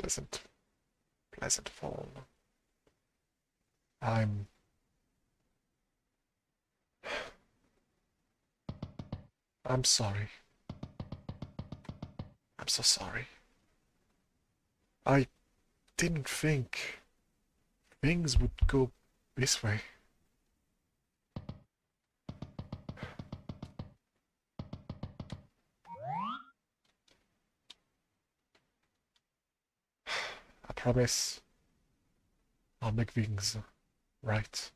pleasant fall. I'm sorry. I'm so sorry. I didn't think things would go this way. I promise I'll make things right.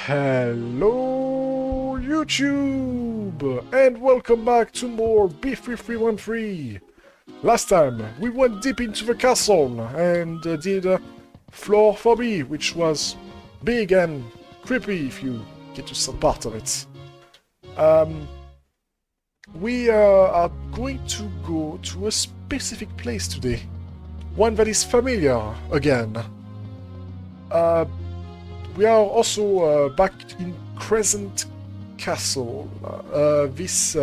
Hello YouTube! And welcome back to more B3313! Last time we went deep into the castle and did floor 4B, which was big and creepy if you get to some part of it. We are going to go to a specific place today. One that is familiar again. We are also back in Crescent Castle. This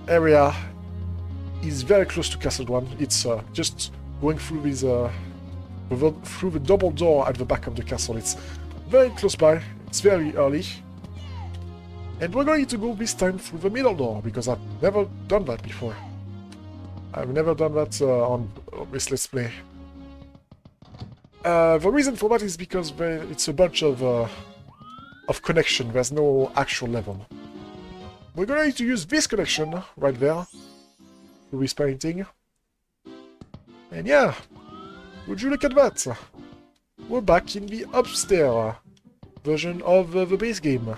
area is very close to Castle 1. It's just going through this through the double door at the back of the castle. It's very close by. It's very early. And we're going to go this time through the middle door, because I've never done that before. I've never done that on this Let's Play. The reason for that is because it's a bunch of connection. There's no actual level. We're going to use this connection right there, through this painting. And yeah, would you look at that? We're back in the upstairs version of the base game.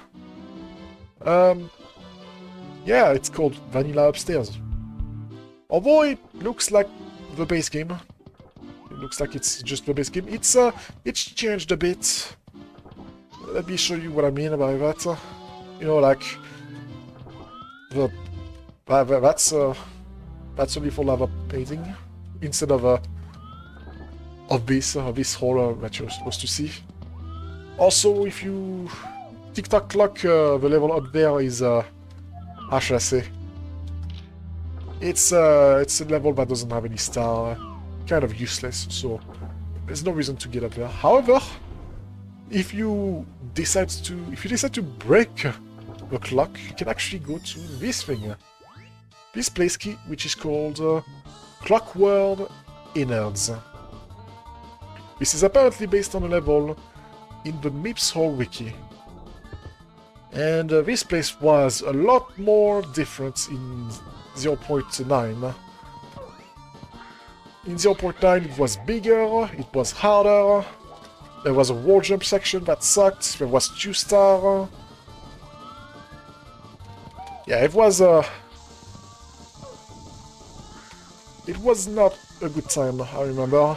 Yeah, it's called Vanilla Upstairs. Although it looks like the base game. It looks like it's just the base game. It's changed a bit. Let me show you what I mean by that. You know, like that's a little lava painting instead of this hole that you're supposed to see. Also, if you tick-tock clock, the level up there is how should I say? It's a level that doesn't have any star, kind of useless, so there's no reason to get up there. However, if you decide to break the clock, you can actually go to this thing, this place key, which is called Clock World Innards. This is apparently based on a level in the Mips Hall wiki. And this place was a lot more different in 0.9. In 0.9 it was bigger, it was harder, there was a wall jump section that sucked, there was 2-star. Yeah, it was not a good time, I remember.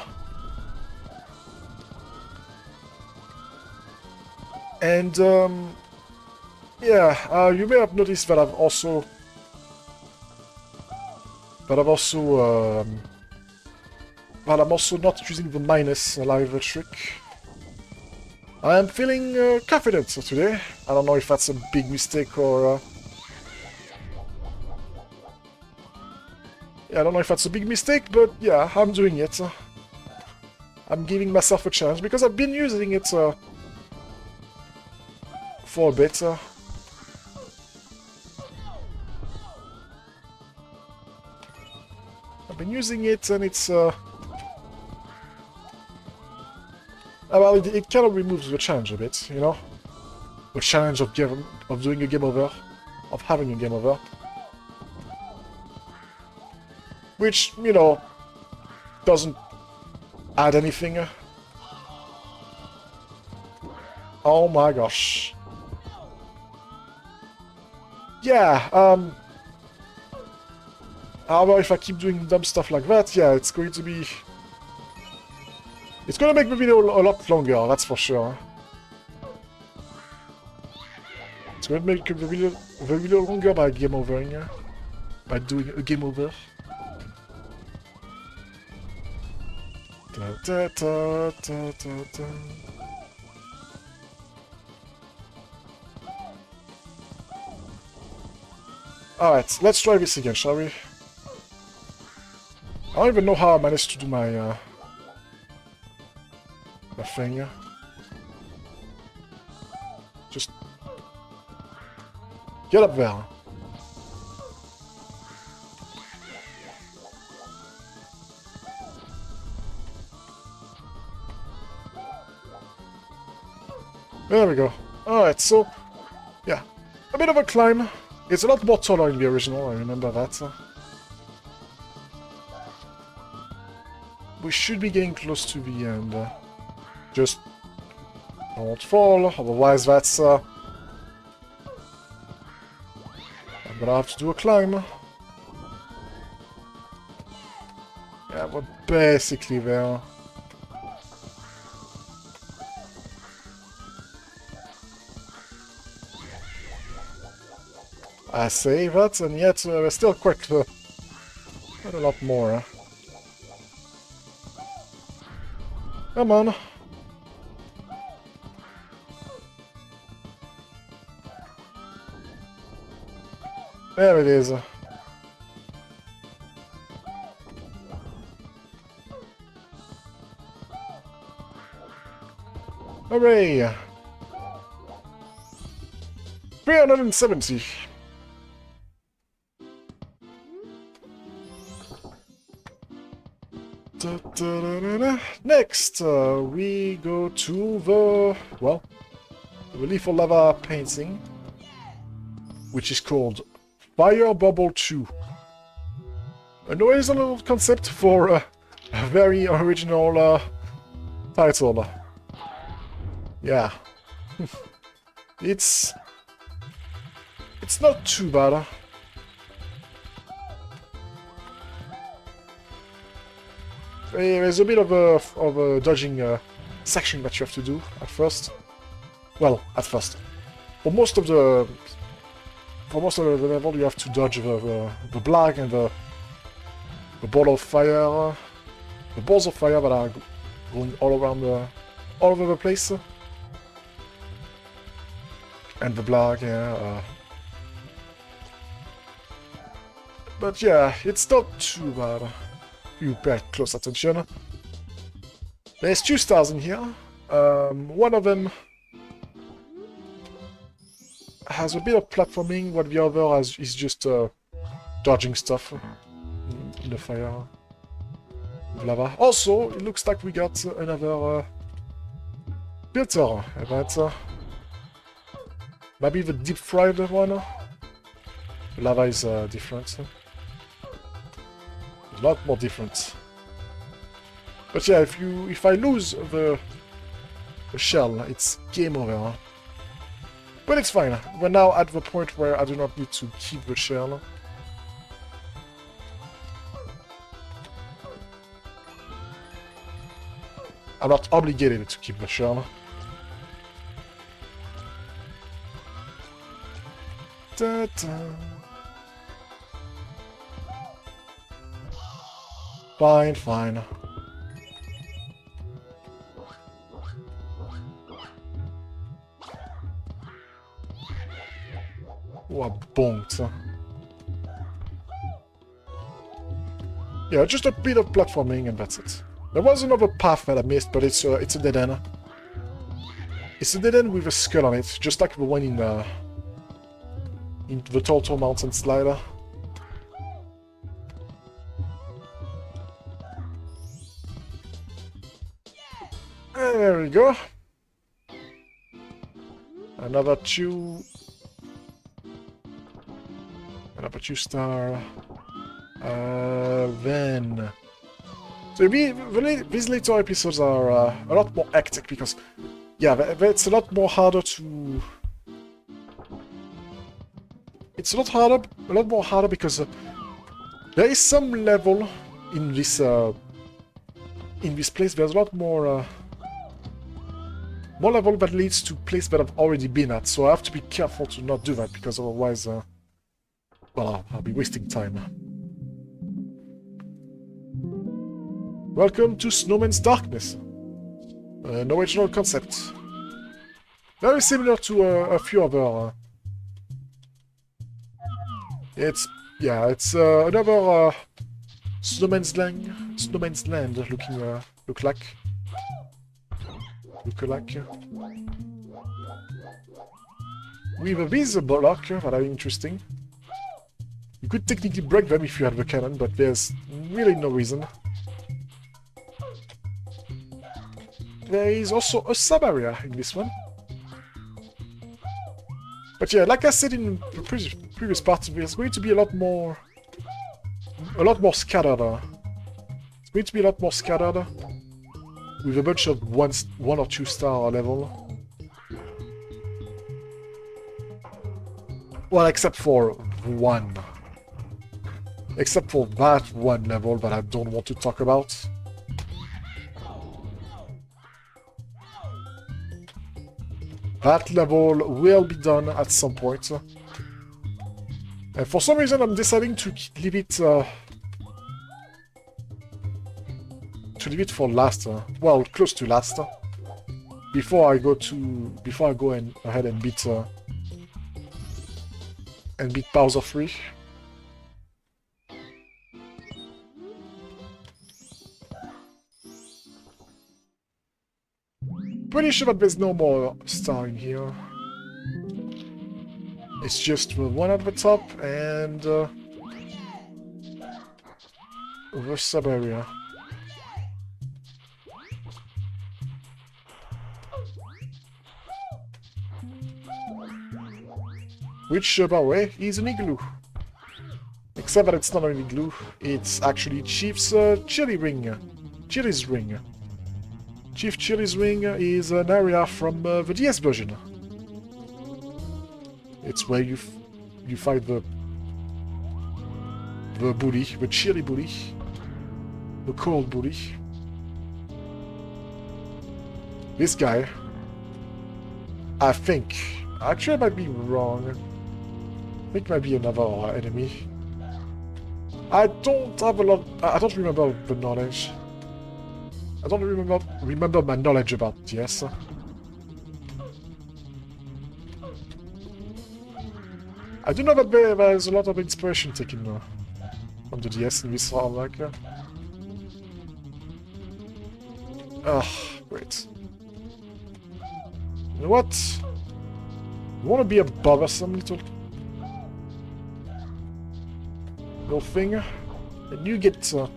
And yeah, you may have noticed that I'm also not using the minus live trick. I am feeling confident today. I don't know if that's a big mistake or yeah, I don't know if that's a big mistake, but yeah, I'm doing it. I'm giving myself a chance because I've been using it for a bit. I've been using it, and it's well, it kind of removes the challenge a bit, you know, the challenge of doing a game over, of having a game over, which, you know, doesn't add anything. Oh my gosh. Yeah, however, if I keep doing dumb stuff like that, yeah, it's going to be... It's gonna make the video a lot longer, that's for sure. It's gonna make the video longer by game overing, by doing a game over. Da, da, da, da, da, da. Alright, let's try this again, shall we? don't even know how I managed to do my my thing. Just get up there. There we go. Alright, so, yeah. A bit of a climb. It's a lot more taller in the original, I remember that. We should be getting close to the end. Just don't fall, otherwise that's... I'm gonna have to do a climb. Yeah, we're basically there. I say that, and yet there's still quite a lot more. Come on. There it is. Hooray! 370. Next, we go to the, well, the lethal lava painting, which is called Fire Bubble 2. An original concept for a very original title. Yeah. It's not too bad. There's a bit of a dodging section that you have to do at first. Well, at first. For most of the level, you have to dodge the blag and the ball of fire, the balls of fire that are going all over the place, and the blag. Yeah. But yeah, it's not too bad. You pay close attention. There's 2 stars in here. One of them has a bit of platforming, while the other is just dodging stuff in the fire. Lava. Also, it looks like we got another filter event. Maybe the deep fried one. The lava is different. A lot more different. But yeah, if I lose the shell, it's game over. But it's fine. We're now at the point where I do not need to keep the shell. I'm not obligated to keep the shell. Ta-ta. Fine, fine. Oh, I bonked. Yeah, just a bit of platforming and that's it. There was another path that I missed, but it's a dead end. It's a dead end with a skull on it, just like the one in the Total Mountain Slider. There we go. Another 2 star. Then. So these later episodes are a lot more hectic because, yeah, it's a lot more harder to. It's a lot more harder because there is some level in this place. There's a lot more level that leads to place that I've already been at. So I have to be careful to not do that because otherwise, well, I'll be wasting time. Welcome to Snowman's Darkness. An original concept. Very similar to a few other. It's another Snowman's Land looking look like. With a Bees block that are interesting. You could technically break them if you had the cannon, but there's really no reason. There is also a sub-area in this one. But yeah, like I said in the previous part, there's going to be a lot more scattered. It's going to be a lot more scattered with a bunch of one or two star level. Well, except for one. Except for that one level that I don't want to talk about. That level will be done at some point. And for some reason I'm deciding to leave it for last. Well, close to last. Before I go ahead and beat Bowser 3. Pretty sure that there's no more star in here. It's just the one at the top and the sub area. Which, by the way, is an igloo. Except that it's not an igloo, it's actually Chief's Chili's Ring. Chief Chili's Ring is an area from the DS version. It's where you fight the bully, the chili bully, the cold bully. This guy, I think, actually I might be wrong. I think it might be another enemy. I don't remember the knowledge. I don't remember my knowledge about DS. I do know that there's a lot of inspiration taken from the DS in this round, like. Great. You know what? You want to be a bothersome little thing, and you get to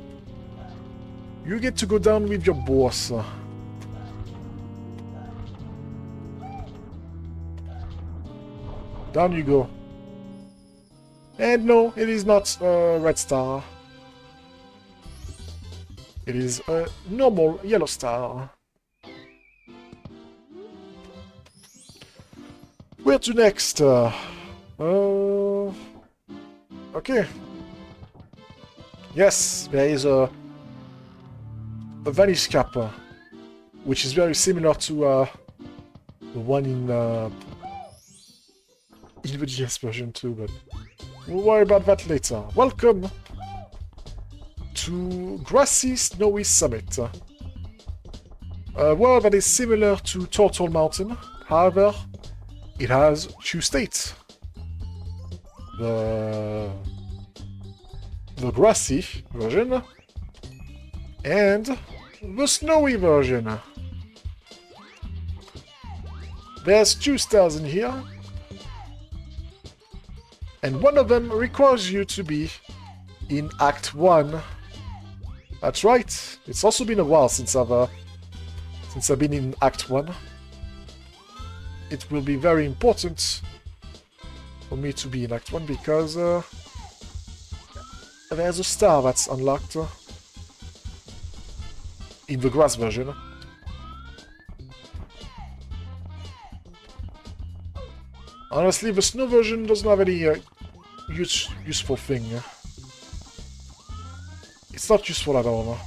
go down with your boss. Down you go. And no, it is not a red star. It is a normal yellow star. Where to next? Okay. Yes, there is a vanish cap, which is very similar to the one in the DS version too, but we'll worry about that later. Welcome to Grassy Snowy Summit, a world that is similar to Turtle Mountain. However, it has two states: the grassy version and the snowy version. There's two stars in here, and one of them requires you to be in Act 1. That's right. It's also been a while since I've been in Act 1. It will be very important for me to be in Act 1 because there's a star that's unlocked in the grass version. Honestly, the snow version doesn't have any useful thing. It's not useful at all.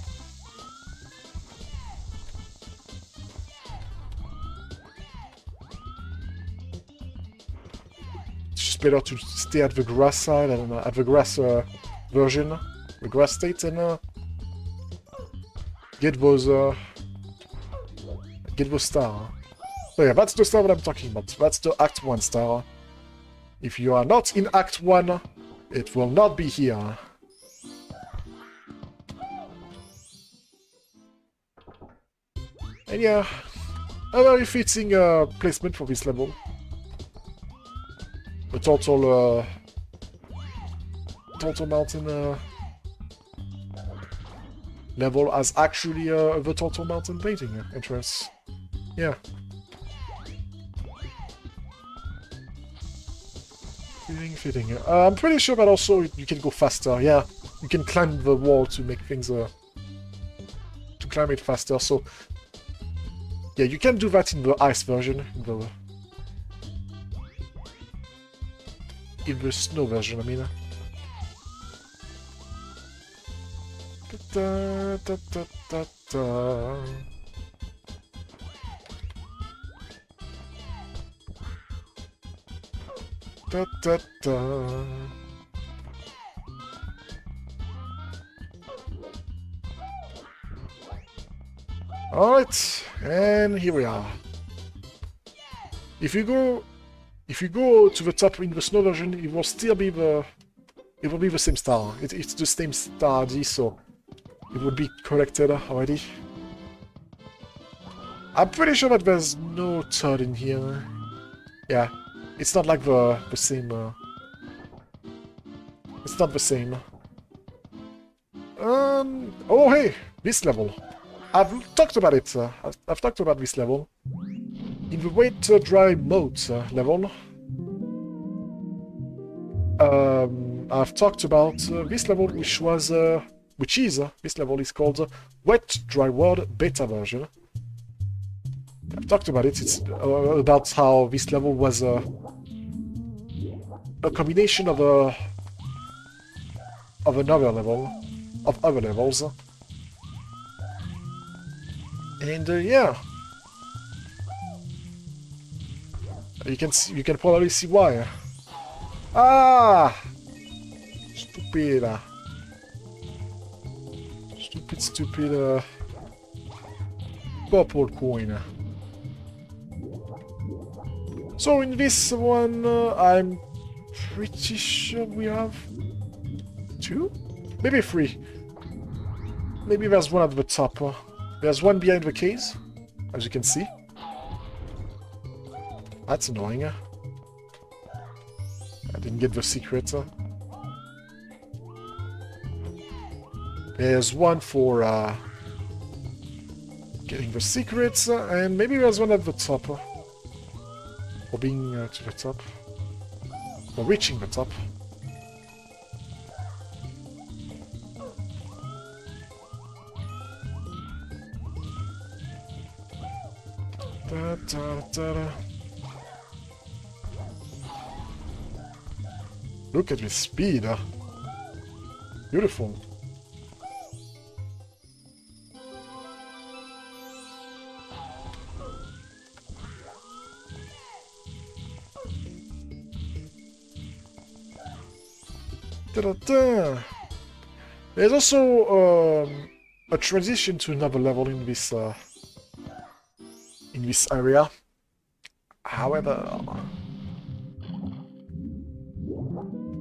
It's just better to stay at the grass side and at the grass version, the grass state, and get those stars. So yeah, that's the star that I'm talking about. That's the Act 1 star. If you are not in Act 1, it will not be here. And yeah, a very fitting placement for this level. The total mountain level as actually the total mountain painting entrance. Yeah. Fitting. I'm pretty sure that also you can go faster. Yeah, you can climb the wall to make things to climb it faster. So yeah, you can do that in the ice version, in the snow version. I mean. Da, da, da, da, da. Da, da, da. Alright, and here we are. If you go to the top in the snow version, it will still be the same star. It's the same star ID, so it would be corrected already. I'm pretty sure that there's no Toad in here. Yeah, it's not like the same. It's not the same. Oh hey, this level. I've talked about it. I've talked about this level in the wet dry mode level. I've talked about this level, which is this level is called Wet Dry World Beta version. I've talked about it. It's about how this level was a combination of another level, of other levels, and yeah, you can probably see why. Ah, stupid. Stupid purple coin. So in this one, I'm pretty sure we have 2? Maybe 3. Maybe there's one at the top. There's one behind the case, as you can see. That's annoying. I didn't get the secret. There's one for getting the secrets, and maybe there's one at the top. For being to the top. For reaching the top. Da, da, da, da. Look at this speed. Beautiful. Da-da-da. There's also a transition to another level in this area. However,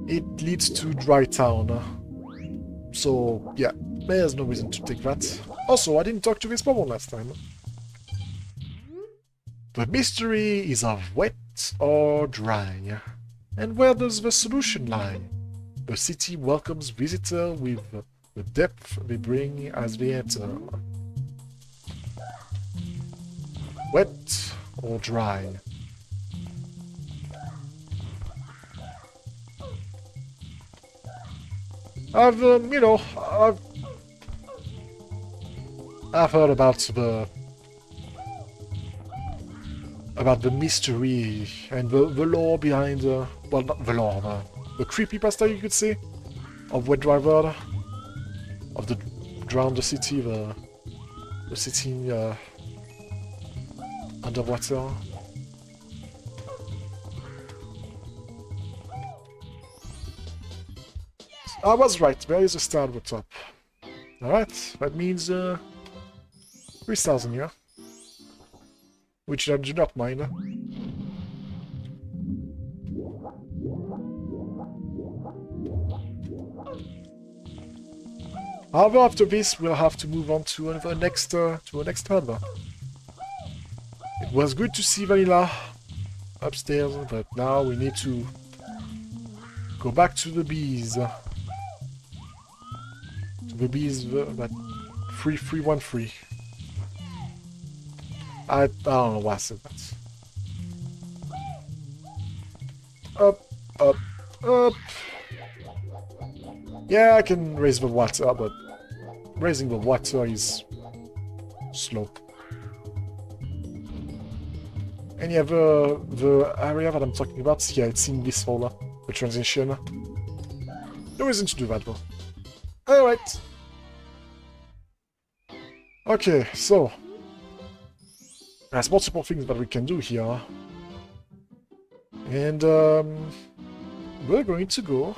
it leads to Dry Town. So yeah, there's no reason to take that. Also, I didn't talk to this problem last time. The mystery is of wet or dry. And where does the solution lie? The city welcomes visitors with the depth they bring as they enter. Wet or dry? I've heard about the mystery and the lore behind, well, not the lore, the creepypasta, you could say, of Wet Dry World, of the drowned city, the city underwater. I was right, there is a star at the top. Alright, that means 3,000 here. Which I do not mind. However, after this, we'll have to move on to the next hub. It was good to see Vanilla upstairs, but now we need to go back to the bees. To the bees that 3313. I don't know why I said that. Up, up, up. Yeah, I can raise the water, but raising the water is slow. And yeah, the area that I'm talking about, yeah, it's in this hole, the transition. No reason to do that, though. Alright. Okay, so there's multiple things that we can do here. And we're going to go.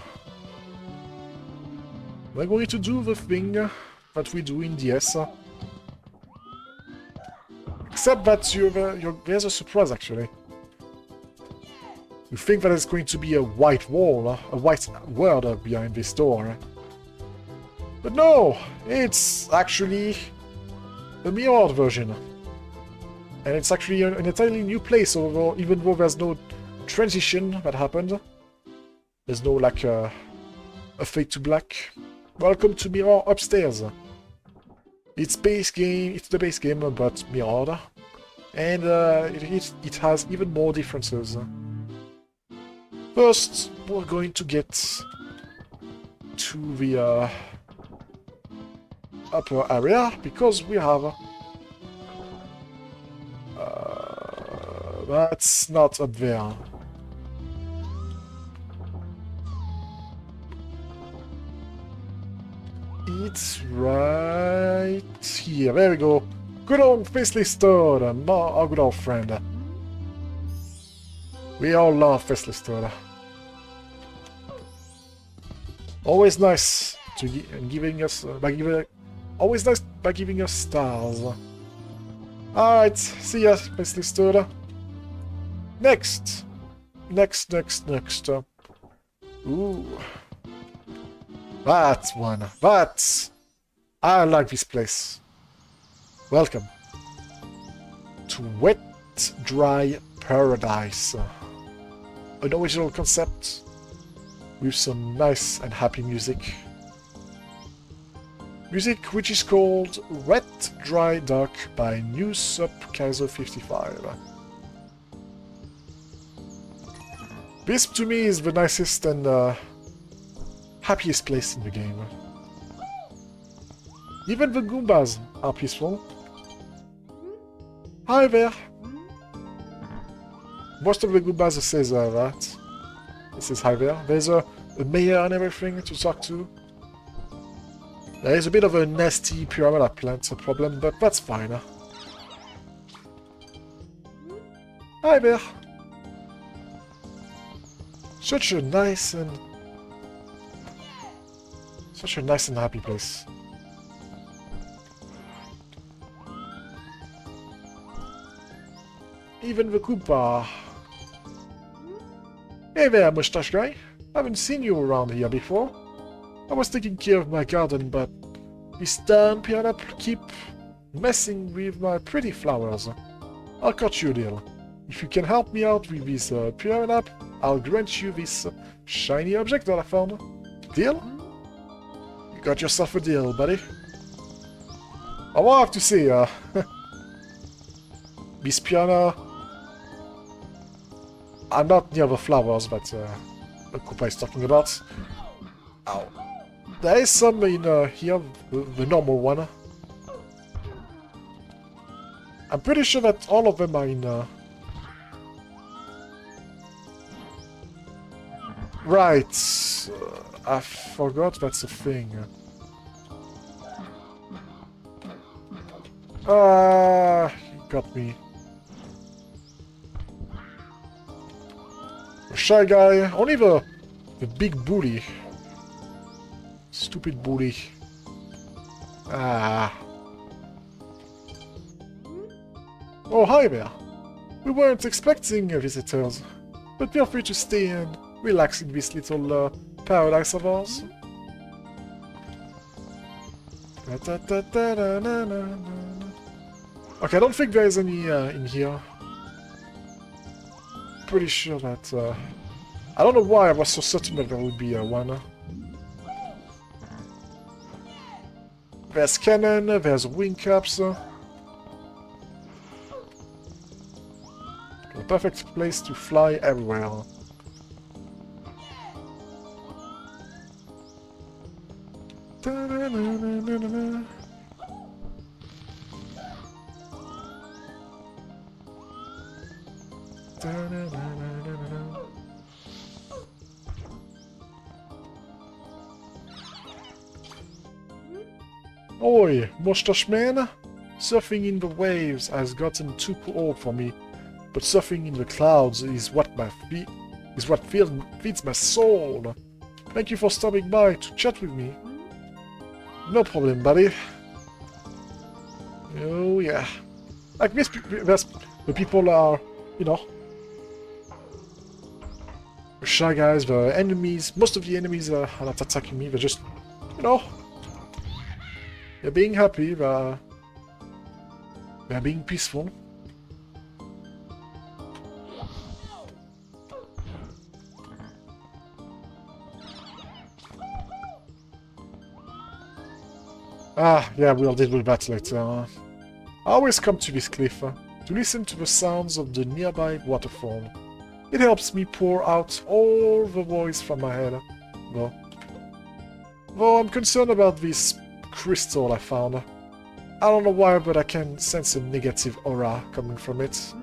We're going to do the thing that we do in DS. Except that there's a surprise, actually. You think that it's going to be a white wall, a white world behind this door. But no! It's actually a mirrored version. And it's actually an entirely new place, although, even though there's no transition that happened. There's no, like, a fade to black. Welcome to Mirror Upstairs. It's the base game, but mirrored. And it has even more differences. First, we're going to get to the upper area, because we have... that's not up there. It's right here. There we go. Good old Faceless Toad, our good old friend. We all love Faceless Toad. Always nice to giving us always nice by giving us stars. Alright, see ya, Faceless Toad. Next. Ooh. That one. I like this place. Welcome to Wet Dry Paradise. An original concept with some nice and happy music. Music which is called Wet Dry Duck by New Sup Kaiser 55. This to me is the nicest and happiest place in the game. Even the Goombas are peaceful. Hi there! Most of the Goombas says that. It says hi there. There's a mayor and everything to talk to. There is a bit of a nasty pyramid plant problem, but that's fine. Hi there! Such a nice and happy place. Even the Koopa. Hey there, mustache guy. Haven't seen you around here before. I was taking care of my garden, but this damn piano keep messing with my pretty flowers. I'll cut you a deal. If you can help me out with this piano, I'll grant you this shiny object that I found. Deal? You got yourself a deal, buddy. I will have to say, this piano... I'm not near the flowers that the Koopa is talking about. Ow. There is some in here, the normal one. I'm pretty sure that all of them are in... Right. I forgot that's a thing. He got me. A shy guy. Only the big booty. Stupid booty. Ah. Oh, hi there. We weren't expecting visitors, but feel free to stay and relax in this little paradise of ours. Okay, I don't think there is any in here. Pretty sure that... I don't know why I was so certain that there would be one. There's cannon, there's wing caps. The perfect place to fly everywhere. Da-na-na-na-na-na. Da-na-na-na-na-na. Oi, mustache man! Surfing in the waves has gotten too old for me, but surfing in the clouds is what feeds my soul. Thank you for stopping by to chat with me. No problem, buddy. Oh yeah, like this, the people are, you know, the shy guys, the enemies. Most of the enemies are not attacking me. They're just, you know. They're being happy, they're being peaceful. Ah, yeah, we'll deal with that later. I always come to this cliff to listen to the sounds of the nearby waterfall. It helps me pour out all the worries from my head, though. Though I'm concerned about this crystal I found. I don't know why, but I can sense a negative aura coming from it.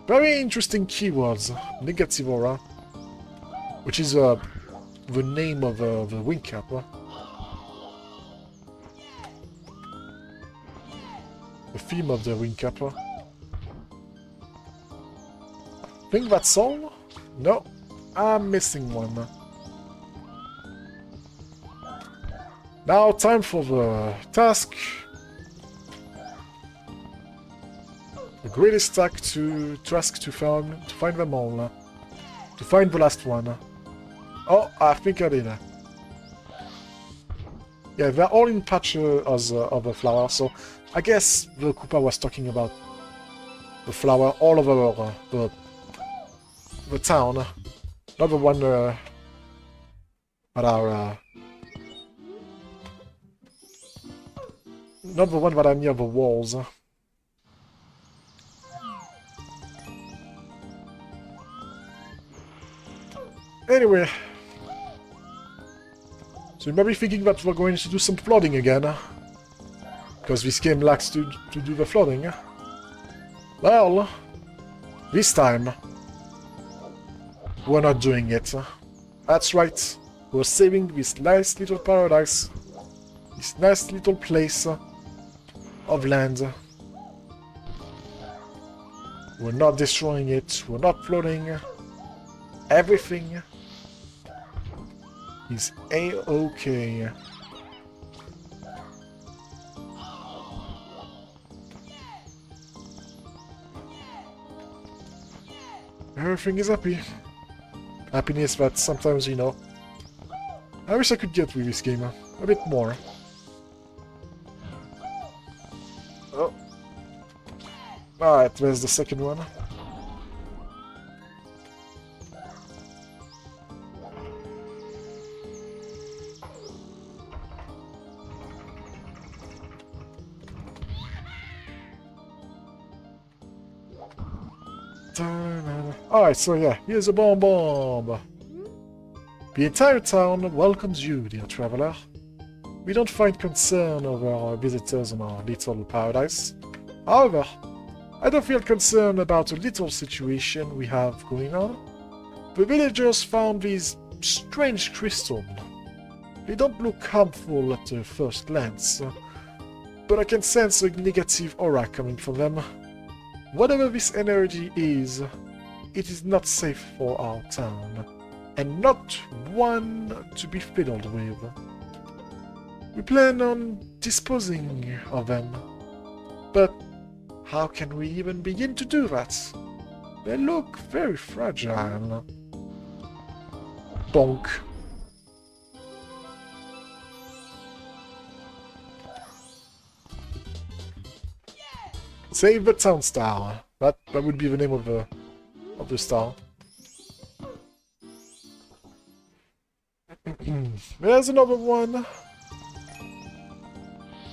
Very interesting keywords. Negative aura. Which is the name of the wing cap. The theme of the wing cap. I think that's all? No, I'm missing one. Now, time for the task. The greatest task to find them all. To find the last one. Oh, I think I did. Yeah, they're all in patches of the flower, so I guess the Koopa was talking about the flower all over the town. Not the one that are... not the one that are near the walls. Anyway. So you might be thinking that we're going to do some flooding again. Because this game likes to do the flooding. Well, this time, we're not doing it. That's right. We're saving this nice little paradise. This nice little place of land. We're not destroying it. We're not flooding. Everything is A-okay. Everything is happy. Happiness that sometimes, you know, I wish I could get with this game a bit more. Oh. Alright, there's the second one. Alright, so yeah, here's a bomb. The entire town welcomes you, dear traveler. We don't find concern over our visitors in our little paradise. However, I don't feel concerned about a little situation we have going on. The villagers found these strange crystals. They don't look harmful at the first glance, but I can sense a negative aura coming from them. Whatever this energy is, it is not safe for our town, and not one to be fiddled with. We plan on disposing of them, but how can we even begin to do that? They look very fragile. Bonk. Save the town star. That would be the name of the star. There's another one.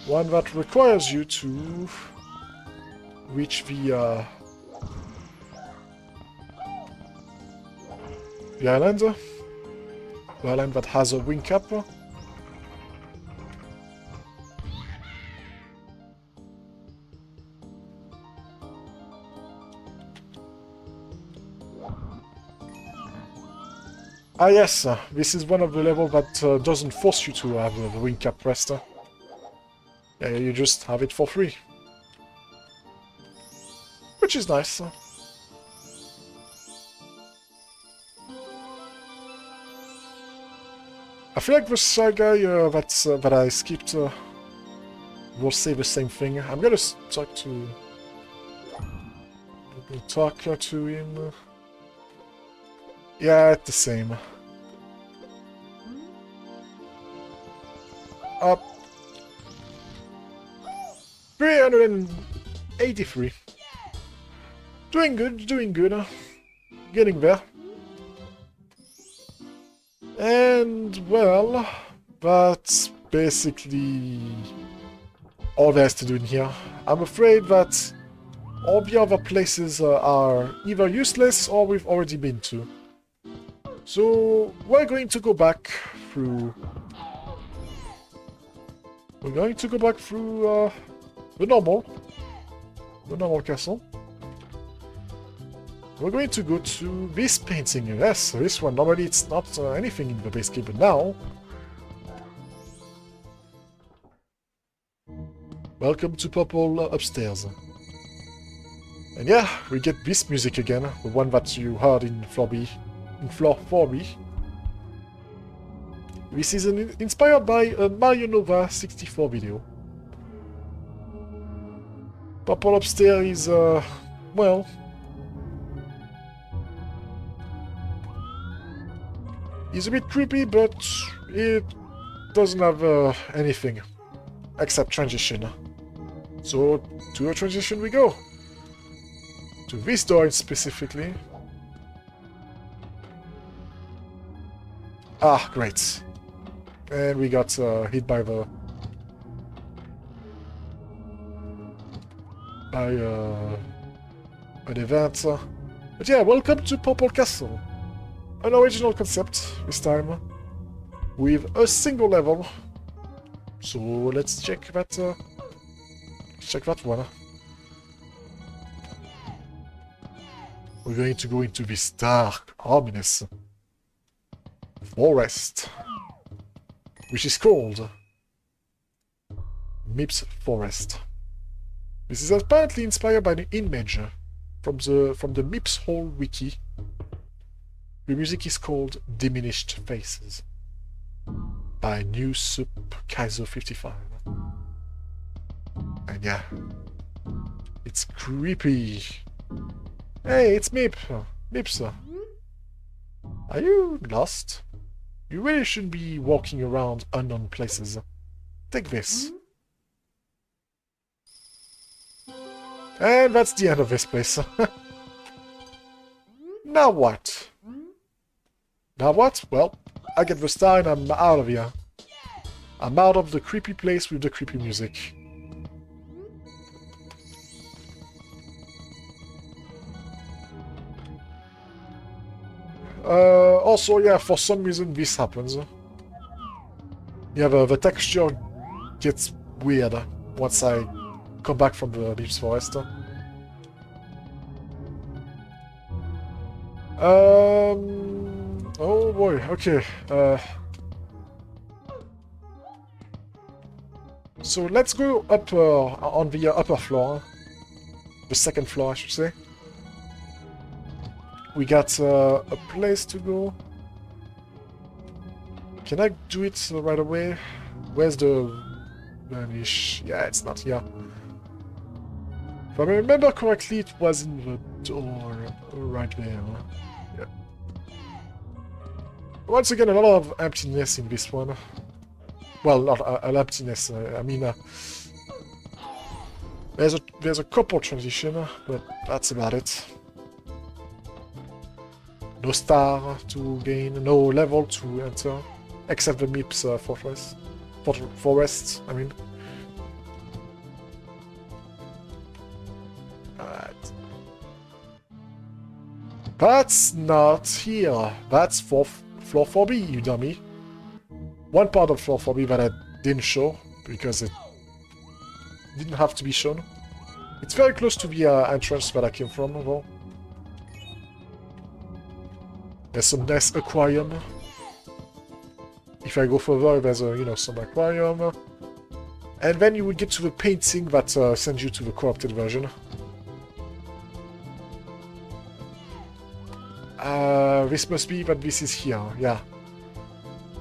One that requires you to reach the island. The island that has a wing cap. Ah yes, this is one of the levels that doesn't force you to have the wing cap pressed. Yeah, you just have it for free. Which is nice. I feel like the side guy that I skipped will say the same thing. I'm gonna talk to him. Yeah, it's the same. Up. 383. Doing good, doing good. Getting there. And, well, that's basically all there is to do in here. I'm afraid that all the other places are either useless or we've already been to. So, we're going to go back through... We're going to go back through the normal castle. We're going to go to this painting. Yes, this one. Normally it's not anything in the base game, but now... Welcome to Purple upstairs. And yeah, we get this music again, the one that you heard in floor 4B. This is inspired by a Mario Nova 64 video. Purple upstairs is, well... It's a bit creepy, but it doesn't have anything except transition. So, to a transition we go. To this door specifically. Ah, great. And we got hit by the... by an event. But yeah, welcome to Purple Castle. An original concept, this time, with a single level. So let's check that one. We're going to go into this dark, ominous forest, which is called Mips Forest. This is apparently inspired by an image from the Mips Hall wiki. The music is called Diminished Faces by New Sup Kaiser 55. And yeah, it's creepy. Hey, it's Mip. Mips. Are you lost? You really shouldn't be walking around unknown places. Take this. And that's the end of this place. Now what? Now what? Well, I get the star and I'm out of here. I'm out of the creepy place with the creepy music. Also, yeah, for some reason this happens. Yeah, the texture gets weird once I come back from the Mips Forest. Oh boy, okay. So let's go up on the upper floor. The second floor, I should say. We got a place to go. Can I do it right away? Where's the vanish? Yeah, it's not here. If I remember correctly, it was in the door right there. Yeah. Once again, a lot of emptiness in this one. Well, not an emptiness, I mean... There's a couple transition, but that's about it. No star to gain, no level to enter, except the Mips forest, I mean. Alright. That's not here. That's for floor 4B, you dummy. One part of floor 4B that I didn't show, because it didn't have to be shown. It's very close to the entrance that I came from, though. There's some nice aquarium. If I go further, there's a, you know, some aquarium. And then you would get to the painting that sends you to the corrupted version. This must be that this is here, yeah.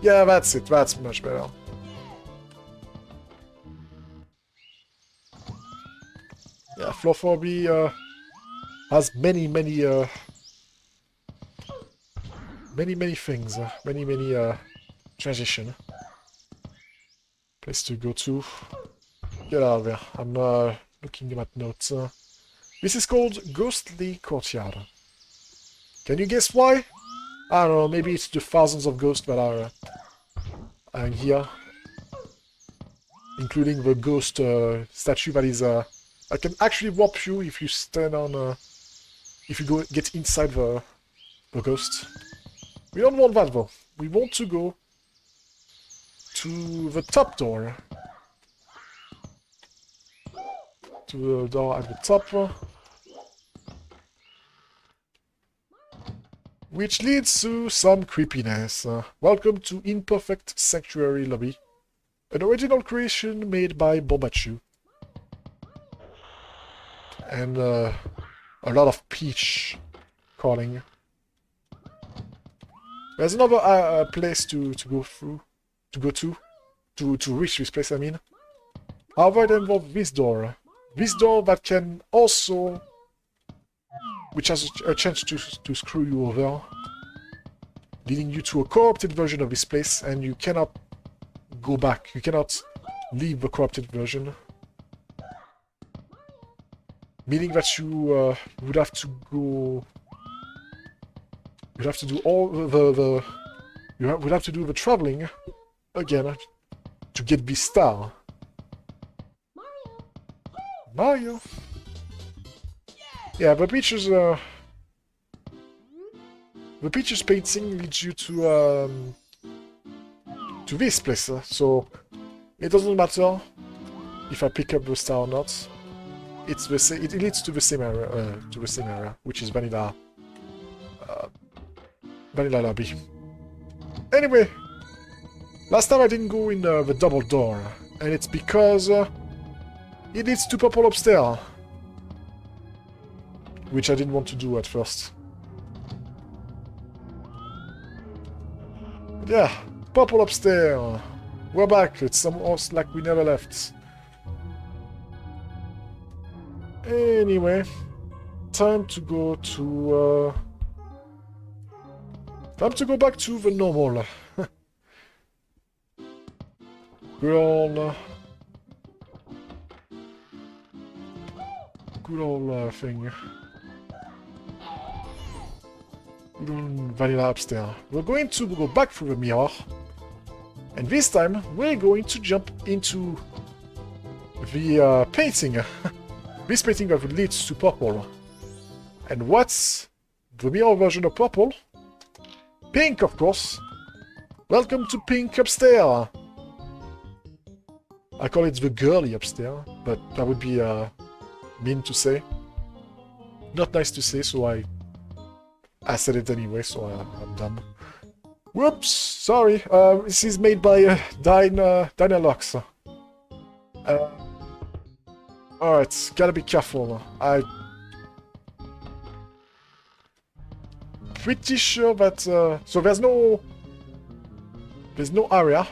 Yeah, that's it, that's much better. Yeah, floor 4B has many things, many transition. Place to go to. Get out of there. I'm looking at notes. This is called Ghostly Courtyard. Can you guess why? I don't know, maybe it's the thousands of ghosts that are in here. Including the ghost statue that is... I can actually warp you if you stand on... if you get inside the ghost. We don't want that though. We want to go to the top door. To the door at the top. Which leads to some creepiness. Welcome to Imperfect Sanctuary Lobby. An original creation made by Bobachu. And a lot of Peach calling. There's another place to go through, to reach this place, I mean. However, it involves this door. This door that can also, which has a chance to screw you over, leading you to a corrupted version of this place, and you cannot go back. You cannot leave the corrupted version. Meaning that you would have to go... You'd have to do all the you would have to do the traveling again to get this star. Mario. Yeah, the Peaches painting leads you to this place, so it doesn't matter if I pick up the star or not. It's the same. It leads to the same area, which is vanilla lobby. Anyway, last time I didn't go in the double door, and it's because it leads to purple upstairs, which I didn't want to do at first. But yeah, purple upstairs. We're back. It's almost like we never left. Anyway, time to go to... time to go back to the normal. Good old thing. Good old vanilla upstairs. We're going to go back through the mirror. And this time, we're going to jump into the painting. This painting that leads to purple. And what's the mirror version of purple? Pink, of course. Welcome to Pink upstairs. I call it the girly upstairs, but that would be mean to say. Not nice to say, so I said it anyway, so I'm dumb. Whoops, sorry. This is made by Dynalux. Alright, gotta be careful. I'm pretty sure that... so there's no area.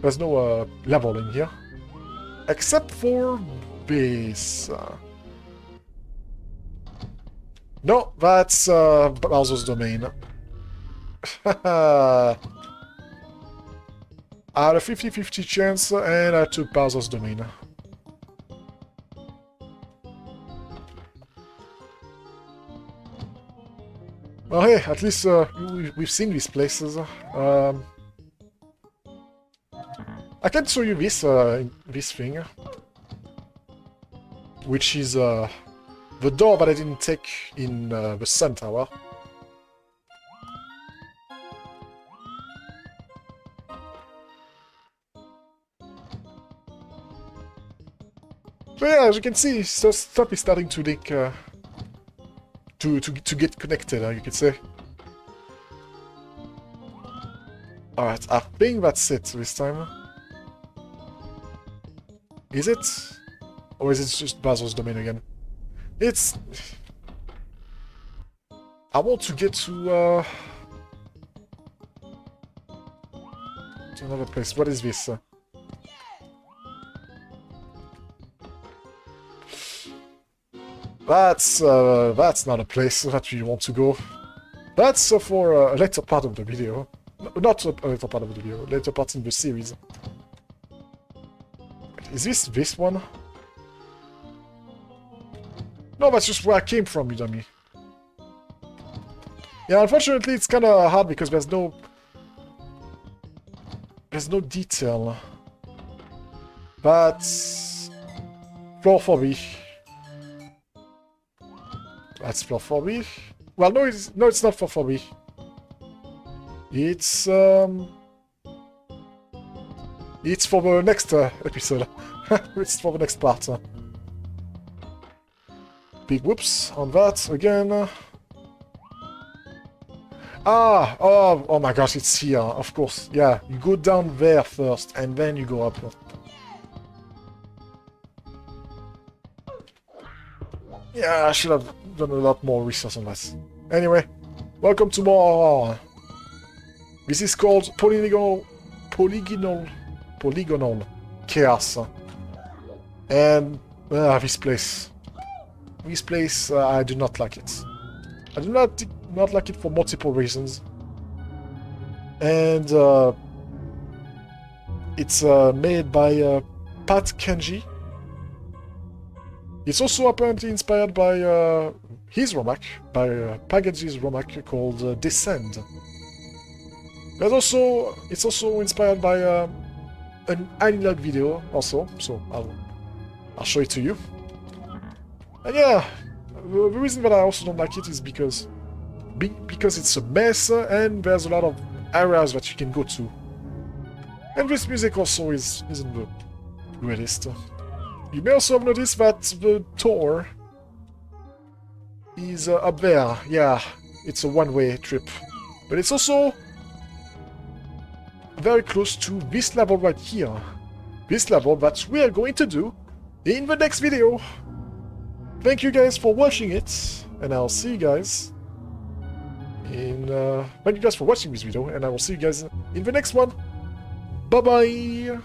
There's no level in here. Except for base. No, that's Bowser's domain. I had a 50-50 chance and I took Bowser's domain. Well, hey, at least we've seen these places. I can show you this this thing, which is the door that I didn't take in the Sun Tower. So yeah, as you can see, stuff is starting to link, to get connected, you could say. Alright, I think that's it this time. Is it? Or is it just Basil's domain again? It's... I want to get to another place. What is this? That's not a place that we want to go. That's for a later part of the video. Not a later part of the video, later part in the series. Is this one? No, that's just where I came from, you dummy. Yeah, unfortunately it's kinda hard because there's no detail. But... Floor 4B. That's floor 4B. Well, no, it's not floor 4B. It's for the next episode. It's for the next part. Big whoops on that again. Ah! Oh my gosh, it's here, of course. Yeah, you go down there first, and then you go up. Yeah, I should have done a lot more research on that. Anyway, welcome to more... This is called polygonal chaos. And this place. This place, I do not like it. I do not like it for multiple reasons. And it's made by Pat Kenji. It's also apparently inspired by his romac, by Pagaji's romac called Descend. But also, it's also inspired by an analog video also, so I'll show it to you. And yeah, the reason that I also don't like it is because it's a mess and there's a lot of areas that you can go to. And this music also isn't the greatest. You may also have noticed that the tour is up there. Yeah, it's a one-way trip. But it's also very close to this level right here. This level that we are going to do in the next video. Thank you guys for watching it, and I'll see you guys in... thank you guys for watching this video, and I will see you guys in the next one. Bye-bye!